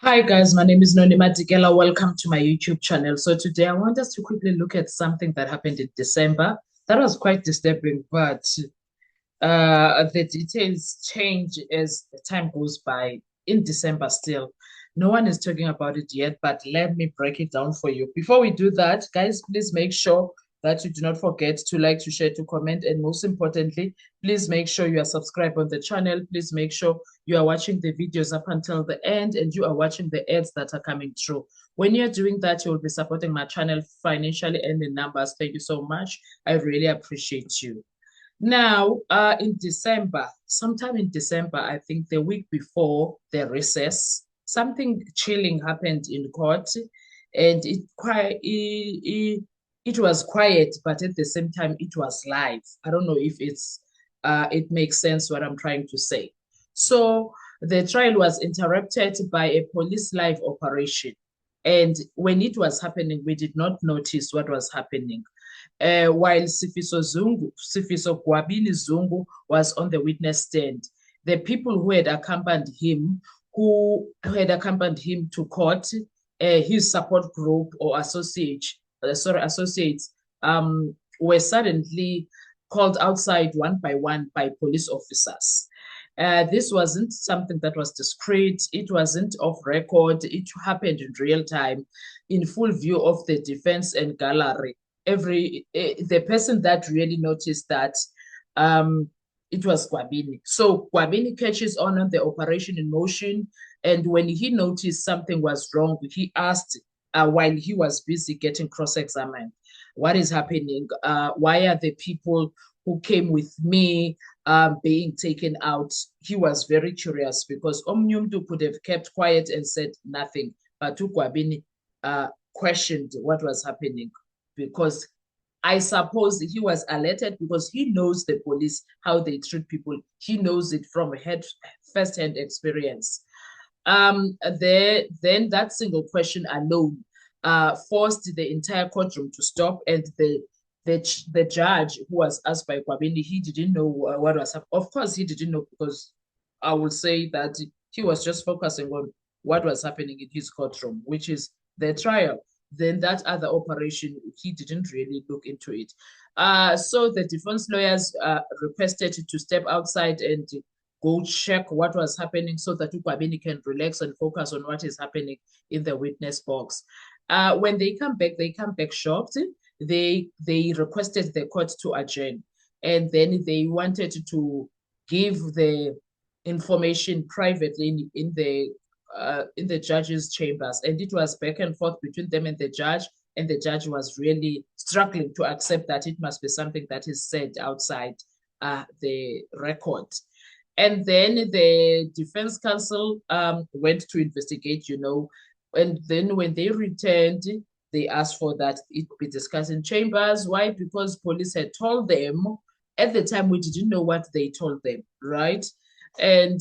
Hi guys, my name is Nonima Dikela. Welcome to my YouTube channel. So today I want us to quickly look at something that happened in December. That was quite disturbing, but the details change as the time goes by. In December still, no one is talking about it yet, but let me break it down for you. Before we do that, guys, please make sure that you do not forget to like, to share, to comment, and most importantly, please make sure you are subscribed on the channel. Please make sure you are watching the videos up until the end and you are watching the ads that are coming through. When you're doing that, you will be supporting my channel financially and in numbers. Thank you so much. I really appreciate you. Now, in December, sometime in December, I think the week before the recess, something chilling happened in court, and it was quiet, but at the same time, it was live. I don't know if it makes sense what I'm trying to say. So the trial was interrupted by a police live operation, and when it was happening, we did not notice what was happening while Sifiso Gwabini Zungu was on the witness stand. The people who had accompanied him to court, his support group or associates, were suddenly called outside one by police officers. This wasn't something that was discreet. It wasn't off record. It happened in real time, in full view of the defense and gallery. The person that really noticed that it was Gwabini. So Gwabini catches on the operation in motion, and when he noticed something was wrong, he asked while he was busy getting cross-examined, what is happening? Why are the people who came with me being taken out? He was very curious because Omnyumdu could have kept quiet and said nothing, but Gwabini questioned what was happening because I suppose he was alerted because he knows the police, how they treat people. He knows it from first-hand experience. Then that single question alone forced the entire courtroom to stop, and the judge who was asked by Kwabindi, he didn't know what was happening. Of course, he didn't know because I will say that he was just focusing on what was happening in his courtroom, which is the trial. Then that other operation, he didn't really look into it. So the defense lawyers requested to step outside and go check what was happening so that Ukwabini can relax and focus on what is happening in the witness box. When they come back shocked. They requested the court to adjourn, and then they wanted to give the information privately in the judge's chambers, and it was back and forth between them and the judge was really struggling to accept that it must be something that is said outside the record. And then the defense counsel went to investigate, and then when they returned, they asked for that it be discussed in chambers. Why? Because police had told them at the time we didn't know what they told them, right? And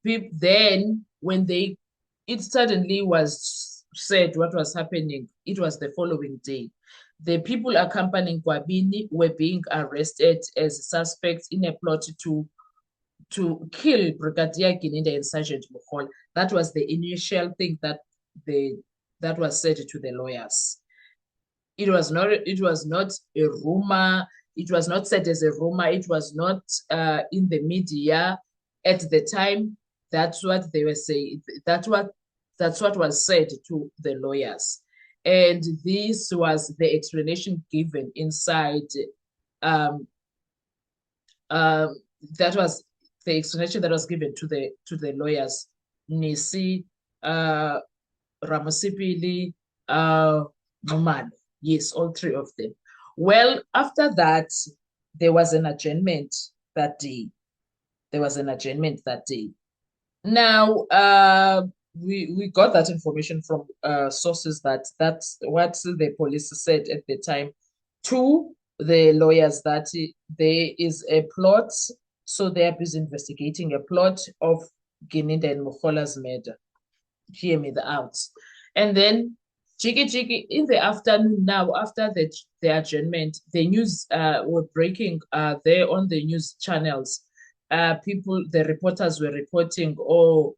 then when it suddenly was said what was happening, it was the following day. The people accompanying Kwabini were being arrested as suspects in a plot to kill Brigadier Gininda and Sergeant Mukhol. That was the initial thing that was said to the lawyers. It was not a rumor. It was not said as a rumor. It was not in the media at the time. That's what they were saying. That's what was said to the lawyers. And this was the explanation given inside. That was the explanation that was given to the lawyers. Nisi, Ramasipili, Numan. Yes, all three of them. Well, after that, there was an adjournment that day. Now, we got that information from sources that's what the police said at the time to the lawyers, that there is a plot, so they are busy investigating a plot of Gininda and Mukhola's murder. Hear me out. And then Jiggy in the afternoon now, after the adjournment, the news were breaking there on the news channels. The reporters were reporting, oh,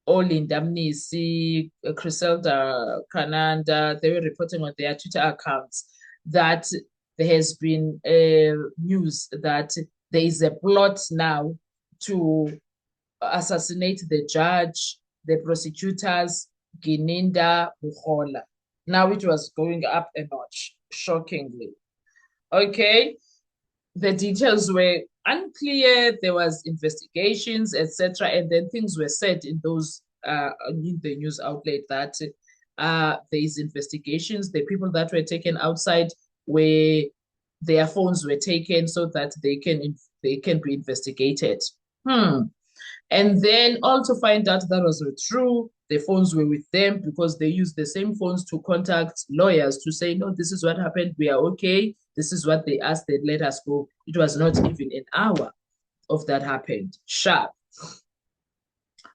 Olinda Mnisi, Criselda Kananda, they were reporting on their Twitter accounts that there has been news that there is a plot now to assassinate the judge, the prosecutors, Gininda Buhola. Now it was going up a notch, shockingly. Okay, the details were unclear. There was investigations, etc., and then things were said in those in the news outlet that there is investigations. The people that were taken outside where their phones were taken so that they can be investigated. And then also find out that was true. The phones were with them because they used the same phones to contact lawyers to say, no, this is what happened. We are okay. This is what they asked. They let us go. It was not even an hour of that happened. Sharp.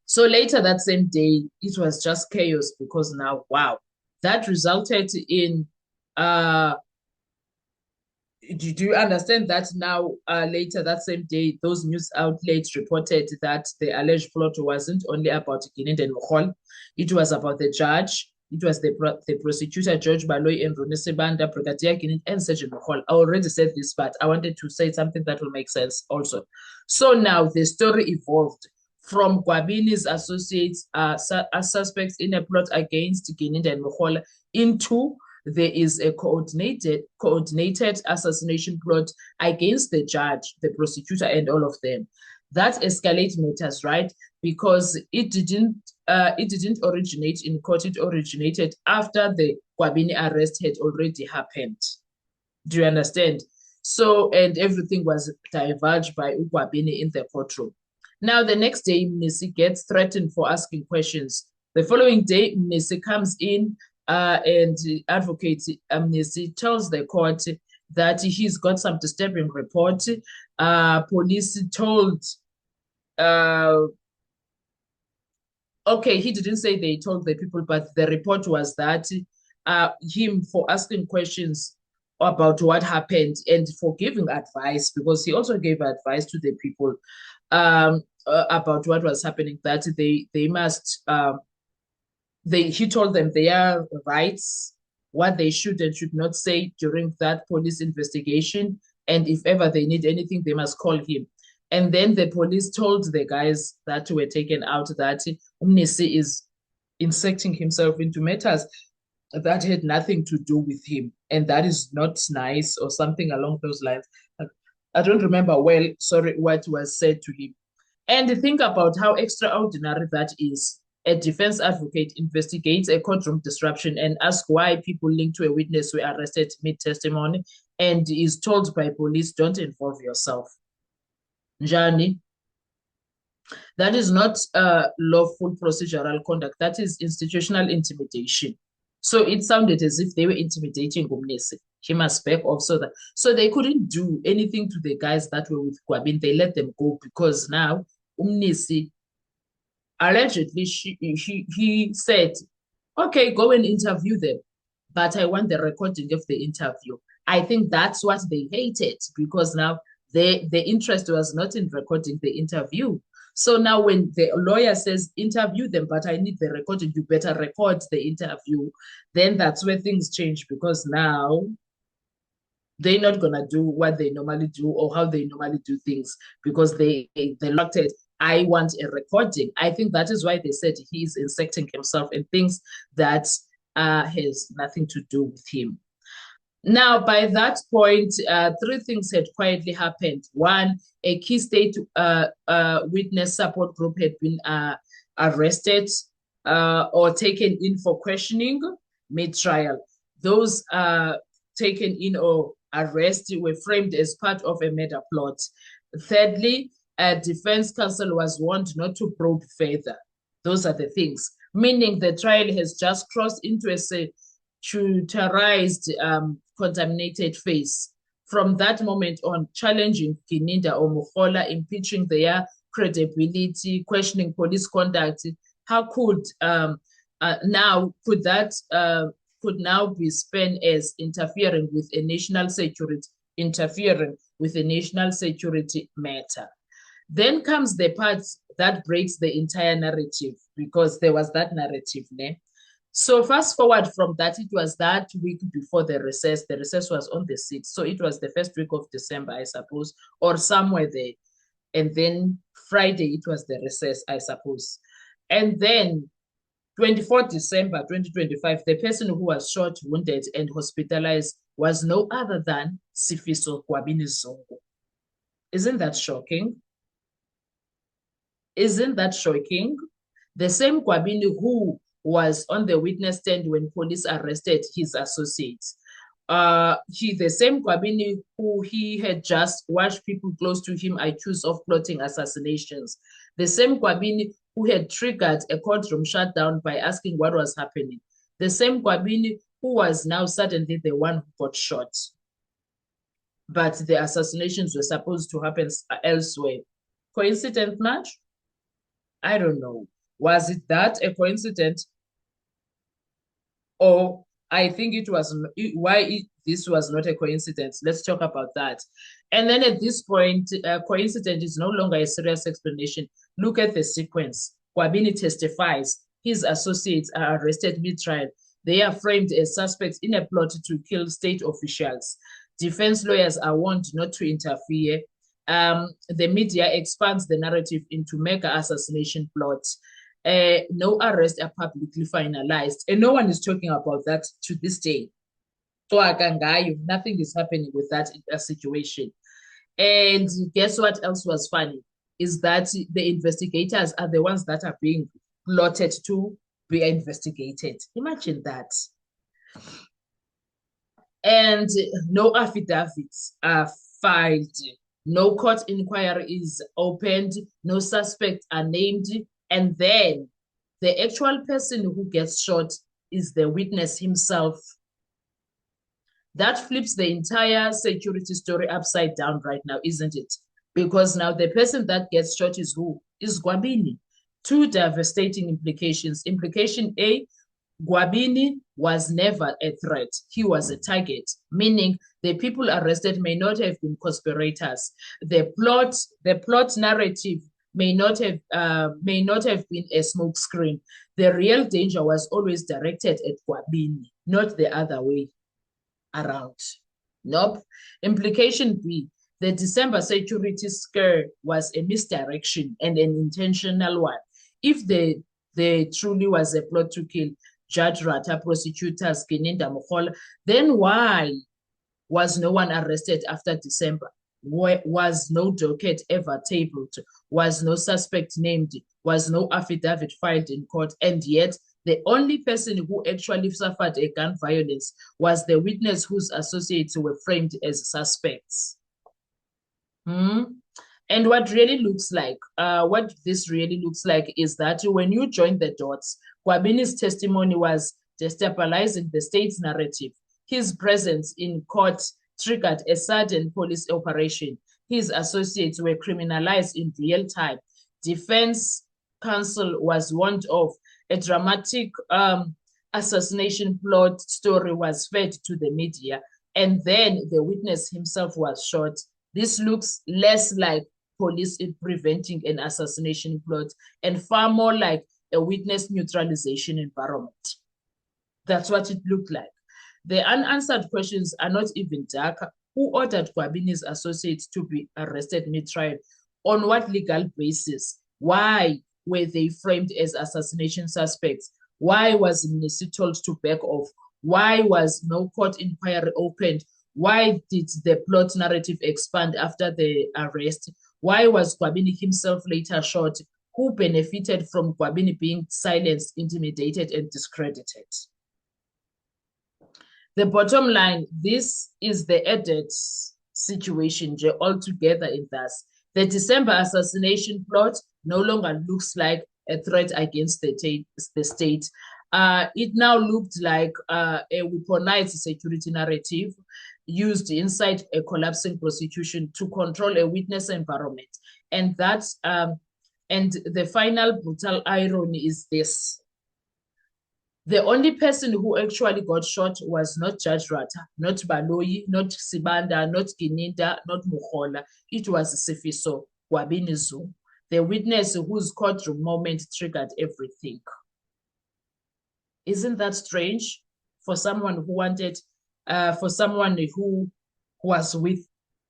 So later that same day, it was just chaos because now, wow, that resulted in do you understand that now later that same day, those news outlets reported that the alleged plot wasn't only about Gininda and Mokhol, it was about the judge, it was the prosecutor, George Baloyi and Rune Sebanda, Brigadier Gininda and Sergeant Mokhol. I already said this, but I wanted to say something that will make sense also. So now the story evolved from Gwabini's associates as suspects in a plot against Gininda and Mokhol into there is a coordinated assassination plot against the judge, the prosecutor, and all of them. That escalates matters, right? Because it didn't originate in court. It originated after the Gwabini arrest had already happened. Do you understand? So, and everything was divulged by Gwabini in the courtroom. Now, the next day, Mnisi gets threatened for asking questions. The following day, Mnisi comes in and advocate Mnisi tells the court that he's got some disturbing report. Police told, okay, he didn't say they told the people, but the report was that him for asking questions about what happened and for giving advice, because he also gave advice to the people about what was happening, that they must he told them their rights, what they should and should not say during that police investigation, and if ever they need anything, they must call him. And then the police told the guys that were taken out that Mnisi is inserting himself into matters that had nothing to do with him, and that is not nice, or something along those lines. I don't remember well, sorry, what was said to him. And think about how extraordinary that is. A defense advocate investigates a courtroom disruption and asks why people linked to a witness were arrested mid-testimony, and is told by police, don't involve yourself. Njani? That is not lawful procedural conduct. That is institutional intimidation. So it sounded as if they were intimidating Gumnisi. He must back off so they couldn't do anything to the guys that were with Gwabin. They let them go because now Umnisi allegedly he said, okay, go and interview them, but I want the recording of the interview. I think that's what they hated, because now the interest was not in recording the interview. So now when the lawyer says interview them, but I need the recording, you better record the interview, then that's where things change, because now they're not gonna do what they normally do or how they normally do things, because they looked at, I want a recording. I think that is why they said he's inserting himself in things that has nothing to do with him. Now, by that point, three things had quietly happened. One, a key state witness support group had been arrested or taken in for questioning mid-trial. Those taken in or arrested were framed as part of a murder plot. Thirdly, a defense counsel was warned not to probe further. Those are the things, meaning the trial has just crossed into a saturated, contaminated phase. From that moment on, challenging Gininda or Mogola, impeaching their credibility, questioning police conduct, how could could now be spent as interfering with a national security matter. Then comes the part that breaks the entire narrative, because there was that narrative, ne? So fast forward from that, it was that week before the recess. The recess was on the 6th. So it was the first week of December, I suppose, or somewhere there. And then Friday, it was the recess, I suppose. And then 24th December 2025, the person who was shot, wounded, and hospitalized was no other than Sifiso Gwabini Zongo. Isn't that shocking? Isn't that shocking? The same Gwabini who was on the witness stand when police arrested his associates. The same Gwabini who he had just watched people close to him accused of plotting assassinations. The same Gwabini who had triggered a courtroom shutdown by asking what was happening. The same Gwabini who was now suddenly the one who got shot. But the assassinations were supposed to happen elsewhere. Coincidence much? I don't know. Was it that a coincidence? Or I think it was this was not a coincidence. Let's talk about that. And then at this point, coincidence is no longer a serious explanation. Look at the sequence. Gwabini testifies. His associates are arrested mid-trial. They are framed as suspects in a plot to kill state officials. Defense lawyers are warned not to interfere. The media expands the narrative into mega assassination plots. No arrests are publicly finalized, and no one is talking about that to this day. So nothing is happening with that situation. And guess what else was funny? Is that the investigators are the ones that are being plotted to be investigated. Imagine that. And no affidavits are filed. No court inquiry is opened. No suspects are named. And then the actual person who gets shot is the witness himself. That flips the entire security story upside down right now, isn't it? Because now the person that gets shot is who? Is Gwabini. Two devastating implications. Implication A, Gwabini was never a threat. He was a target, meaning the people arrested may not have been conspirators. The plot narrative may not have been a smokescreen. The real danger was always directed at Gwabini, not the other way around. Nope. Implication B, the December security scare was a misdirection and an intentional one. If there truly was a plot to kill Judge Rata, prosecutors, Gininda Mokhola, then why was no one arrested after December? Was no docket ever tabled? Was no suspect named? Was no affidavit filed in court? And yet, the only person who actually suffered a gun violence was the witness whose associates were framed as suspects. And what this really looks like is that when you join the dots, Gwabini's testimony was destabilizing the state's narrative. His presence in court triggered a sudden police operation. His associates were criminalized in real time. Defense counsel was warned of. A dramatic assassination plot story was fed to the media, and then the witness himself was shot. This looks less like police preventing an assassination plot and far more like a witness neutralization environment. That's what it looked like. The unanswered questions are not even darker. Who ordered Gwabini's associates to be arrested mid-trial? On what legal basis? Why were they framed as assassination suspects? Why was Mnisi told to back off? Why was no court inquiry opened? Why did the plot narrative expand after the arrest? Why was Gwabini himself later shot? Who benefited from Gwabini being silenced, intimidated, and discredited? The bottom line, this is the added situation altogether in this. The December assassination plot no longer looks like a threat against the state. It now looked like a weaponized security narrative used inside a collapsing prosecution to control a witness environment. And the final brutal irony is this. The only person who actually got shot was not Judge Rata, not Baloyi, not Sibanda, not Gininda, not Mokhola. It was Sifiso. Gwabini Zoo, the witness whose courtroom moment triggered everything. Isn't that strange for someone who wanted, for someone who was with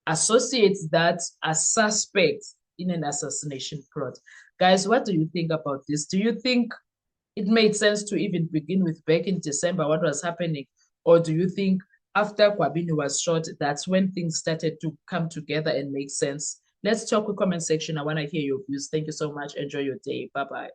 associates that are suspects in an assassination plot? Guys, what do you think about this? Do you think it made sense to even begin with back in December what was happening? Or do you think after Gwabini was shot, that's when things started to come together and make sense? Let's talk with comment section. I want to hear your views. Thank you so much. Enjoy your day. Bye-bye.